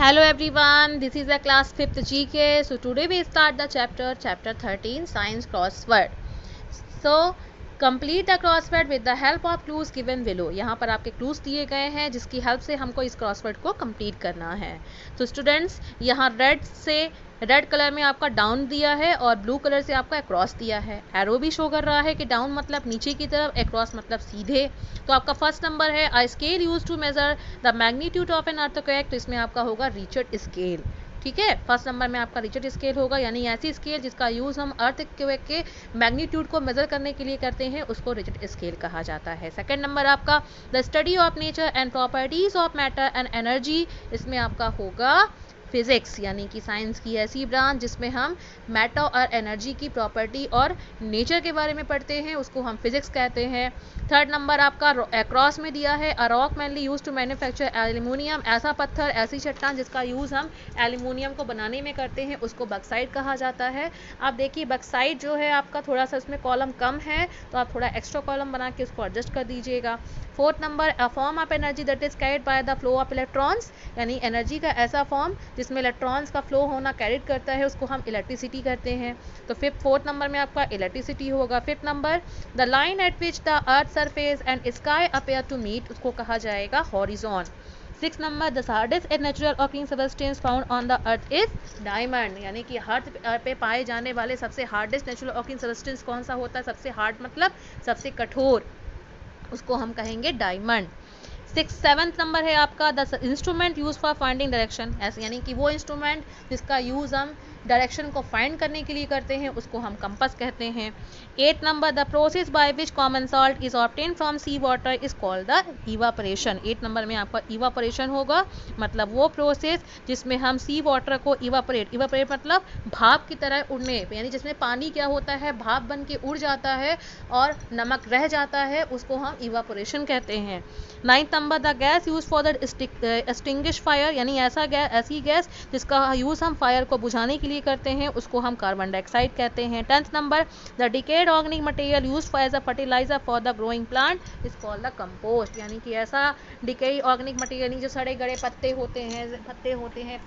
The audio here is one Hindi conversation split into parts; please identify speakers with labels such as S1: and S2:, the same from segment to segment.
S1: Hello everyone, this is the class 5th GK. So today we start the chapter 13 Science Crossword. So complete the crossword with the help of clues given below. यहाँ पर आपके clues दिए गए हैं जिसकी हेल्प से हमको इस crossword को complete करना है. तो स्टूडेंट्स यहाँ रेड कलर में आपका डाउन दिया है और ब्लू कलर से आपका अक्रॉस दिया है. एरो भी शो कर रहा है कि डाउन मतलब नीचे की तरफ, अक्रॉस मतलब सीधे. तो आपका फर्स्ट नंबर है a scale use to measure the magnitude of an earthquake. तो इसमें आपका होगा रिचर्ड स्केल. ठीक है, फर्स्ट नंबर में आपका रिचर्ड स्केल होगा, यानी ऐसी स्केल जिसका यूज़ हम अर्थक्वेक के मैग्नीट्यूड को मेजर करने के लिए करते हैं, उसको रिचर्ड स्केल कहा जाता है. सेकंड नंबर आपका the study of nature and properties of matter and energy. इसमें आपका होगा फिजिक्स, यानी कि साइंस की ऐसी ब्रांच जिसमें हम मैटर और एनर्जी की प्रॉपर्टी और नेचर के बारे में पढ़ते हैं, उसको हम फिजिक्स कहते हैं. थर्ड नंबर आपका अक्रॉस में दिया है a rock mainly use to manufacture aluminium. ऐसा पत्थर, ऐसी चट्टान जिसका यूज़ हम एल्यूमिनियम को बनाने में करते हैं, उसको बक्साइट कहा जाता है. आप देखिए बक्साइट जो है आपका थोड़ा सा उसमें कॉलम कम है, तो आप थोड़ा एक्स्ट्रा कॉलम बना के उसको एडजस्ट कर दीजिएगा. Fourth number a form of energy that is carried by the flow of electrons, यानी एनर्जी का ऐसा फॉर्म जिसमें इलेक्ट्रॉन्स का फ्लो होना कैरिड करता है, उसको हम इलेक्ट्रिसिटी कहते हैं. तो फोर्थ नंबर में आपका इलेक्ट्रिसिटी होगा. Fifth number the line at which the earth surface and sky appear to meet, उसको कहा जाएगा horizon. Six number the hardest natural occurring substance found on the earth is diamond, यानी कि अर्थ पे पाए जाने वाले सबसे हार्डेस्ट नेचुरल ऑर्किंग सबस्टेंस कौन सा होता है, सबसे हार्ड मतलब सबसे कठोर, उसको हम कहेंगे डायमंड. सेवन्थ नंबर है आपका the instrument use for finding direction, ऐसे यानी कि वो इंस्ट्रूमेंट जिसका यूज़ हम डायरेक्शन को फाइंड करने के लिए करते हैं, उसको हम कंपास कहते हैं. Eight number the process by which common salt is obtain from sea water is called the evaporation. Eight number में आपका इवापोरेशन होगा, मतलब वो प्रोसेस जिसमें हम सी वाटर को इवापोरेट मतलब भाप की तरह उड़ने, यानी जिसमें पानी क्या होता है भाप बन के उड़ जाता है और नमक रह जाता है, उसको हम इवापोरेशन कहते हैं. Ninth number the gas use for the extinguish fire, यानी ऐसी गैस जिसका यूज़ हम फायर को बुझाने के लिए करते हैं, उसको हम कार्बन डाइऑक्साइड कहते हैं. 10th number the decayed organic material used for as a fertiliser for the growing plant is called the compost, यानी कि ऐसा डिकेड ऑर्गेनिक मटेरियल जो सड़े गड़े पत्ते होते हैं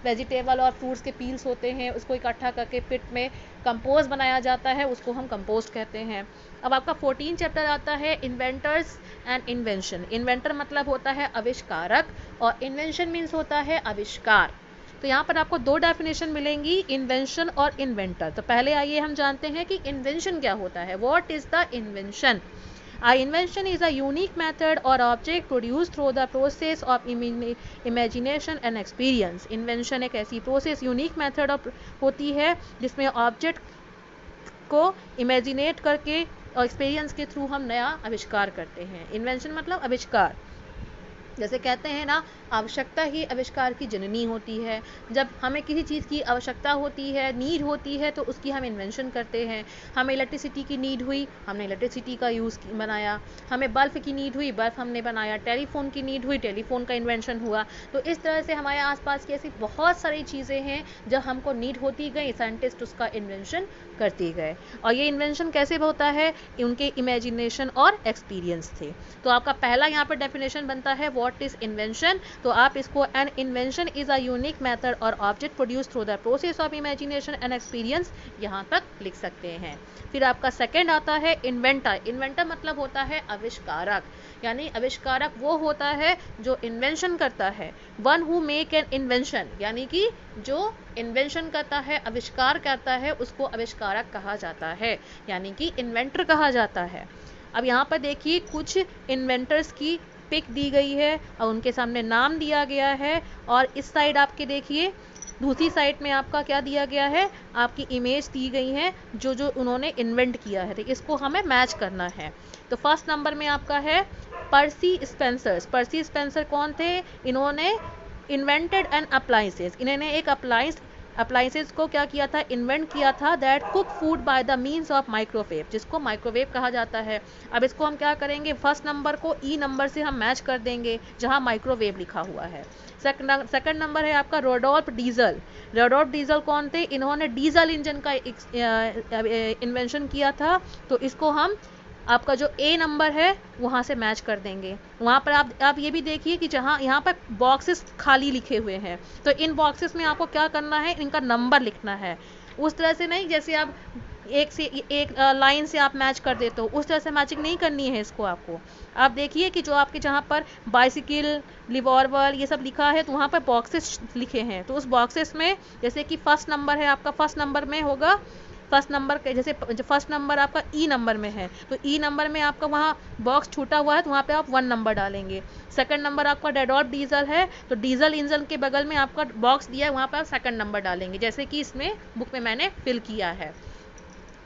S1: वेजिटेबल और फ्रूट्स के पील्स होते हैं, उसको इकट्ठा करके पिट में कंपोस्ट बनाया जाता है, उसको हम कंपोस्ट कहते हैं. अब आपका 14 चैप्टर आता है इन्वेंटर्स एंड इन्वेंशन. इन्वेंटर मतलब होता है आविष्कारक और इन्वेंशन मीन्स होता है आविष्कार. तो यहाँ पर आपको दो डेफिनेशन मिलेंगी, इन्वेंशन और इन्वेंटर. तो पहले आइए हम जानते हैं कि इन्वेंशन क्या होता है. What is the invention? A invention is a unique method or object produced through the process of imagination and experience. Invention एक ऐसी process, unique method होती है जिसमें ऑब्जेक्ट को इमेजिनेट करके और एक्सपीरियंस के थ्रू हम नया आविष्कार करते हैं. इन्वेंशन मतलब आविष्कार. जैसे कहते हैं ना, आवश्यकता ही आविष्कार की जननी होती है. जब हमें किसी चीज़ की आवश्यकता होती है, नीड होती है, तो उसकी हम इन्वेंशन करते हैं. हमें इलेक्ट्रिसिटी की नीड हुई, हमने इलेक्ट्रिसिटी का यूज़ बनाया. हमें बल्ब की नीड हुई, बल्ब हमने बनाया. टेलीफोन की नीड हुई, टेलीफोन का इन्वेंशन हुआ. तो इस तरह से हमारे आसपास की ऐसी बहुत सारी चीज़ें हैं जब हमको नीड होती गई, साइंटिस्ट उसका इन्वेंशन करते गए. और ये इन्वेंशन कैसे होता है, उनके इमेजिनेशन और एक्सपीरियंस थे. तो आपका पहला यहाँ पर डेफिनेशन बनता है व्हाट इज इन्वेंशन. तो आप इसको an invention is a unique method और object produce through the process of imagination and experience, यहाँ तक लिख सकते हैं. फिर आपका सेकंड आता है इन्वेंटर. इन्वेंटर मतलब होता है आविष्कारक, यानी आविष्कारक वो होता है जो इन्वेंशन करता है. One who make an invention, यानी कि जो इन्वेंशन करता है, आविष्कार करता है, उसको आविष्कारक कहा जाता है, यानी कि इन्वेंटर कहा जाता है. अब यहाँ पर देखिए कुछ इन्वेंटर्स की पिक दी गई है और उनके सामने नाम दिया गया है, और इस साइड आपके देखिए दूसरी साइड में आपका क्या दिया गया है, आपकी इमेज दी गई है जो जो उन्होंने इन्वेंट किया है. तो इसको हमें मैच करना है. तो फर्स्ट नंबर में आपका है पर्सी स्पेंसर. पर्सी स्पेंसर कौन थे? इन्होंने इन्वेंटेड एन अप्लायंसेस, इन्होंने एक अप्लायंसेस को क्या किया था, इन्वेंट किया था. That cook food by the means of microwave, जिसको माइक्रोवेव कहा जाता है. अब इसको हम क्या करेंगे, फर्स्ट नंबर को ई नंबर से हम मैच कर देंगे जहां माइक्रोवेव लिखा हुआ है. सेकंड नंबर है आपका रोडोल्फ डीजल. रोडोल्फ डीजल कौन थे? इन्होंने डीजल इंजन का इन्वेंशन किया था. तो इसको हम आपका जो ए नंबर है वहाँ से मैच कर देंगे। वहाँ पर आप ये भी देखिए कि जहाँ यहाँ पर बॉक्सेस खाली लिखे हुए हैं, तो इन बॉक्सेस में आपको क्या करना है, इनका नंबर लिखना है। उस तरह से नहीं जैसे आप एक लाइन से आप मैच कर देते हो, उस तरह से मैचिंग नहीं करनी है इसको आपको। आप देखिए कि जो आपके जहाँ पर बाइसिकल, रिवॉल्वर ये सब लिखा है, तो वहाँ पर बॉक्सेस लिखे हैं, तो उस बॉक्सेस में जैसे कि फर्स्ट नंबर है आपका, फर्स्ट नंबर में होगा, फर्स्ट नंबर के जैसे फर्स्ट नंबर आपका ई नंबर में है, तो ई नंबर में आपका वहाँ बॉक्स छूटा हुआ है, तो वहाँ पे आप 1 नंबर डालेंगे। सेकंड नंबर आपका रेडॉल्फ डीजल है, तो डीजल इंजन के बगल में आपका बॉक्स दिया है, वहाँ पर आप सेकंड नंबर डालेंगे, जैसे कि इसमें बुक में मैंने फिल किया है।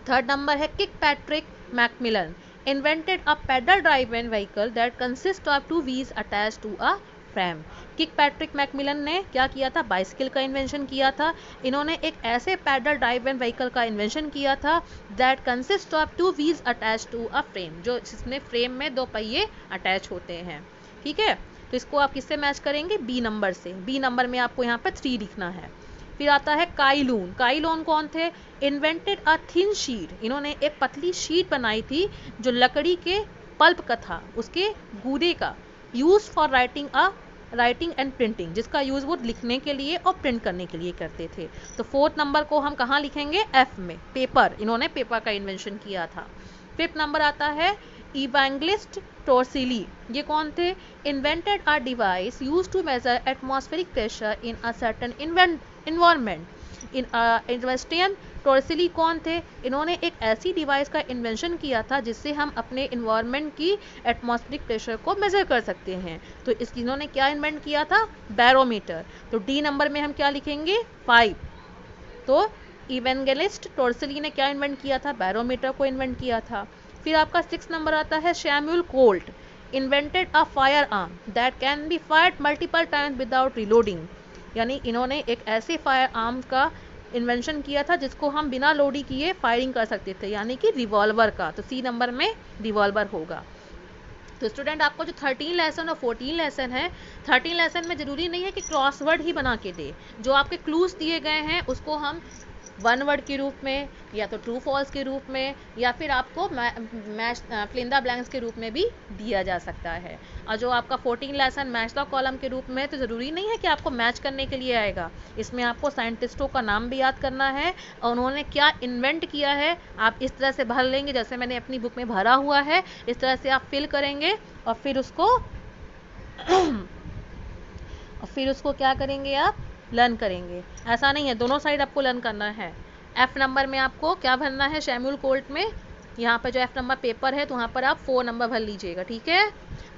S1: थर्ड नंबर है Kirkpatrick Macmillan, invented a pedal driven vehicle that consist of 2 wheels attached to a frame. Kirkpatrick Macmillan ने क्या किया था, बाइसिकल का इन्वेंशन किया था। इन्होंने एक ऐसे पैडल ड्राइवन व्हीकल का इन्वेंशन किया था that consist of 2 wheels attached to a frame, जो जिसमें फ्रेम में 2 पहिए अटैच होते हैं। ठीक है, तो इसको आप किससे मैच करेंगे, बी नंबर से। बी नंबर में आपको यहाँ पर 3 लिखना है। फिर आता है काइलून। काइलून कौन थे, इन्वेंटेड अ थिन शीट, इन्होंने एक पतली शीट बनाई थी जो लकड़ी के पल्प का था, उसके गूदे का, use for writing and printing, जिसका यूज वो लिखने के लिए और प्रिंट करने के लिए करते थे। तो फोर्थ नंबर को हम कहाँ लिखेंगे, एफ में, पेपर, इन्होंने पेपर का इन्वेंशन किया था। फिफ्थ नंबर आता है इवेंगलिस्ट टोर्सिली, ये कौन थे, invented a device use to measure atmospheric pressure in a certain environment. इन्वेस्टियन टोर्सिली कौन थे, इन्होंने एक ऐसी डिवाइस का इन्वेंशन किया था जिससे हम अपने इन्वायरमेंट की एटमॉस्फेरिक प्रेशर को मेजर कर सकते हैं। तो इन्होंने क्या इन्वेंट किया था, बैरोमीटर। तो डी नंबर में हम क्या लिखेंगे, 5। तो इवेंगलिस्ट टोर्सिली ने क्या इन्वेंट किया था, बैरोमीटर को इन्वेंट किया था। फिर आपका 6 नंबर आता है Samuel Colt, invented a fire arm that can be fired multiple times without reloading, यानी इन्होंने एक ऐसे फायर आर्म का इन्वेंशन किया था जिसको हम बिना लोडी किए फायरिंग कर सकते थे, यानी कि रिवॉल्वर का। तो सी नंबर में रिवॉल्वर होगा। तो स्टूडेंट आपको जो 13 लेसन और 14 लेसन है, 13 लेसन में ज़रूरी नहीं है कि क्रॉसवर्ड ही बना के दे, जो आपके क्लूज दिए गए हैं उसको हम 1 वर्ड के रूप में, या तो ट्रू फॉल्स के रूप में, या फिर आपको match fill in the blanks के रूप में भी दिया जा सकता है। और जो आपका 14 लेसन मैच द कॉलम के रूप में, तो ज़रूरी नहीं है कि आपको मैच करने के लिए आएगा, इसमें आपको साइंटिस्टों का नाम भी याद करना है और उन्होंने क्या इन्वेंट किया है, आप इस तरह से भर लेंगे जैसे मैंने अपनी बुक में भरा हुआ है, इस तरह से आप फिल करेंगे और फिर उसको क्या करेंगे, आप लर्न करेंगे। ऐसा नहीं है, दोनों साइड आपको लर्न करना है। एफ नंबर में आपको क्या भरना है, सैमुअल कोल्ट में, यहाँ पर जो एफ नंबर पेपर है तो वहाँ पर आप 4 नंबर भर लीजिएगा। ठीक है,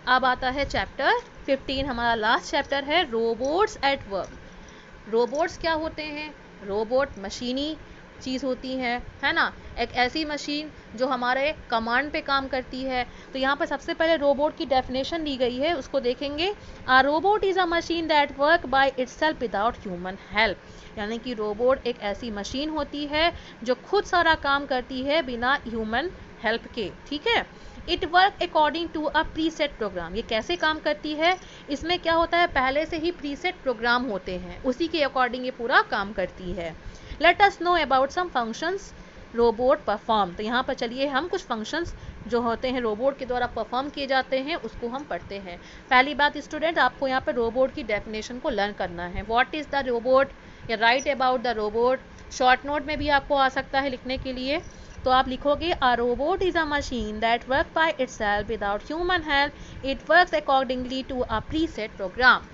S1: अब आता है चैप्टर 15, हमारा लास्ट चैप्टर है, रोबोट्स एट वर्क। रोबोट्स क्या होते हैं, रोबोट मशीनी चीज़ होती है ना, एक ऐसी मशीन जो हमारे कमांड पे काम करती है। तो यहाँ पर सबसे पहले रोबोट की डेफिनेशन दी गई है, उसको देखेंगे। A robot is a machine that work by itself without human help, यानी कि रोबोट एक ऐसी मशीन होती है जो खुद सारा काम करती है बिना ह्यूमन हेल्प के। ठीक है, it work according to a preset program, ये कैसे काम करती है, इसमें क्या होता है, पहले से ही प्रीसेट प्रोग्राम होते हैं, उसी के अकॉर्डिंग ये पूरा काम करती है। Let us know about some functions robot perform, तो यहाँ पर चलिए हम कुछ फंक्शंस जो होते हैं रोबोट के द्वारा परफॉर्म किए जाते हैं उसको हम पढ़ते हैं। पहली बात स्टूडेंट, आपको यहाँ पर रोबोट की डेफिनेशन को लर्न करना है। व्हाट इज़ द रोबोट, या right about the robot. Short note में भी आपको आ सकता है लिखने के लिए, तो आप लिखोगे a robot is a machine that work by itself without human help, it works accordingly to a preset program.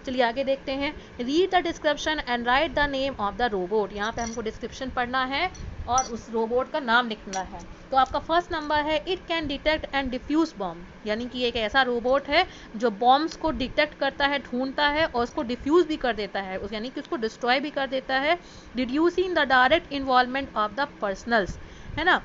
S1: चलिए आगे देखते हैं। Read the description and write the name of the robot, यहाँ पे हमको डिस्क्रिप्शन पढ़ना है और उस रोबोट का नाम लिखना है। तो आपका फर्स्ट नंबर है, it can detect and defuse bomb, यानी कि एक ऐसा रोबोट है जो बॉम्ब्स को डिटेक्ट करता है, ढूंढता है और उसको डिफ्यूज भी कर देता है, यानी कि उसको डिस्ट्रॉय भी कर देता है, reducing the direct involvement of the personnels, है ना।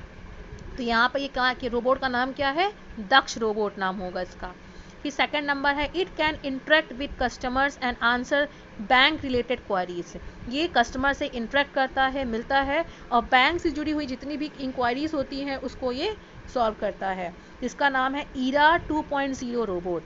S1: तो यहाँ पर ये कहा कि रोबोट का नाम क्या है, दक्ष रोबोट नाम होगा इसका। फिर सेकंड नंबर है, it can interact with customers and answer bank related queries, ये कस्टमर से इंटरेक्ट करता है, मिलता है और बैंक से जुड़ी हुई जितनी भी इंक्वायरीज होती हैं उसको ये सॉल्व करता है। इसका नाम है ईरा 2.0 रोबोट।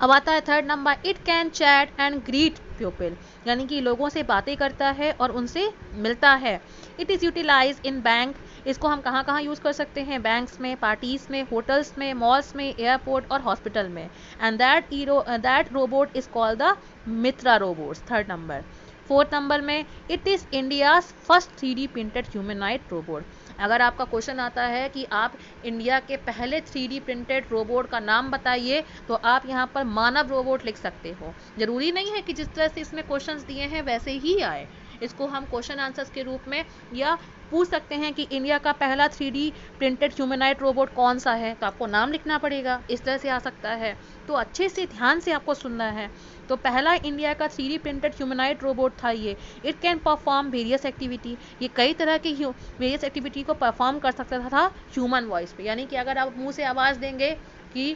S1: अब आता है third number, it can chat and greet people, यानी कि लोगों से बातें करता है और उनसे मिलता है। It is utilise in bank इसको हम कहाँ कहाँ यूज़ कर सकते हैं? बैंक्स में, पार्टीज में, होटल्स में, मॉल्स में, एयरपोर्ट और हॉस्पिटल में। And that robot is called the Mitra robots. Third number. Fourth number में, it is India's first 3D printed humanoid robot. अगर आपका क्वेश्चन आता है कि आप इंडिया के पहले 3D प्रिंटेड रोबोट का नाम बताइए, तो आप यहाँ पर मानव रोबोट लिख सकते हो। जरूरी नहीं है कि जिस तरह से इसमें क्वेश्चंस दिए हैं वैसे ही आए, इसको हम क्वेश्चन आंसर्स के रूप में या पूछ सकते हैं कि इंडिया का पहला 3D प्रिंटेड ह्यूमनॉइड रोबोट कौन सा है, तो आपको नाम लिखना पड़ेगा, इस तरह से आ सकता है। तो अच्छे से ध्यान से आपको सुनना है। तो पहला इंडिया का 3D प्रिंटेड ह्यूमनॉइड रोबोट था ये। It can perform various activity, ये कई तरह की वेरियस एक्टिविटी को परफॉर्म कर सकता था ह्यूमन वॉइस पे। यानी कि अगर आप मुंह से आवाज़ देंगे कि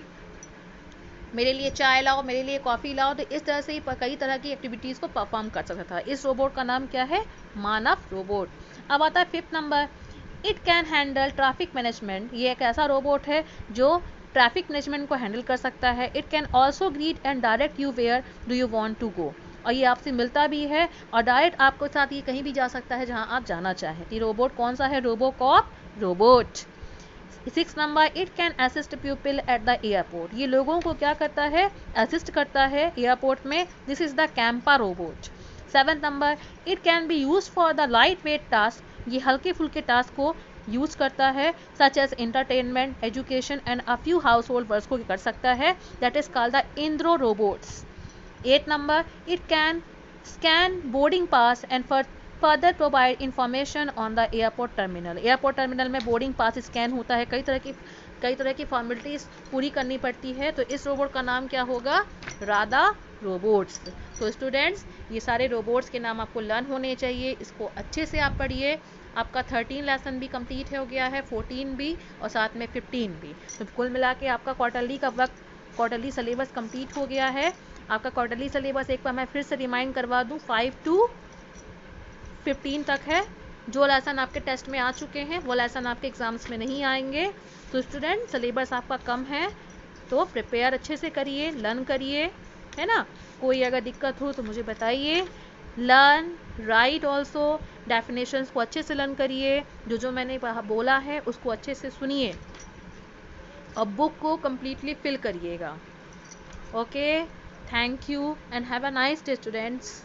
S1: मेरे लिए चाय लाओ, मेरे लिए कॉफ़ी लाओ, तो इस तरह से ही कई तरह की एक्टिविटीज़ को परफॉर्म कर सकता था। इस रोबोट का नाम क्या है? मानव रोबोट। अब आता है fifth number, it can handle traffic management. ये एक ऐसा रोबोट है जो ट्रैफिक मैनेजमेंट को हैंडल कर सकता है। It can also greet and direct you where do you want to go, और ये आपसे मिलता भी है और डायरेक्ट आपके साथ ये कहीं भी जा सकता है जहाँ आप जाना चाहें। ये रोबोट कौन सा है? RoboCop robot. 6 number, it can assist people at the airport. ये लोगों को क्या करता है? असिस्ट करता है एयरपोर्ट में। This is the Kempa robot. 7 number, it can be use for the light weight task. ये हल्के फुल्के टास्क को यूज करता है, such as entertainment, education and a few household works को कर सकता है। That is called the Indro robots. 8 number, it can scan boarding pass and further provide information on the airport terminal. Airport terminal में बोर्डिंग पास स्कैन होता है, कई तरह की फॉर्मेलिटीज पूरी करनी पड़ती है। तो इस रोबोट का नाम क्या होगा? राधा रोबोट्स। तो स्टूडेंट्स, ये सारे रोबोट्स के नाम आपको लर्न होने चाहिए, इसको अच्छे से आप पढ़िए। आपका 13 लेसन भी कंप्लीट हो गया है, 14 भी और साथ में 15 भी। तो कुल मिला के आपका क्वार्टरली सिलेबस कंप्लीट हो गया है। आपका क्वार्टरली सिलेबस एक बार मैं फिर से रिमाइंड करवा दूँ, 5 to 15 तक है। जो लेसन आपके टेस्ट में आ चुके हैं वो लेसन आपके एग्जाम्स में नहीं आएंगे। तो स्टूडेंट, सिलेबस आपका कम है तो प्रिपेयर अच्छे से करिए, लर्न करिए, है ना। कोई अगर दिक्कत हो तो मुझे बताइए। लर्न, राइट ऑल्सो, डेफिनेशंस को अच्छे से लर्न करिए। जो मैंने बोला है उसको अच्छे से सुनिए और बुक को कम्प्लीटली फिल करिएगा। Okay, thank you and have a nice day students.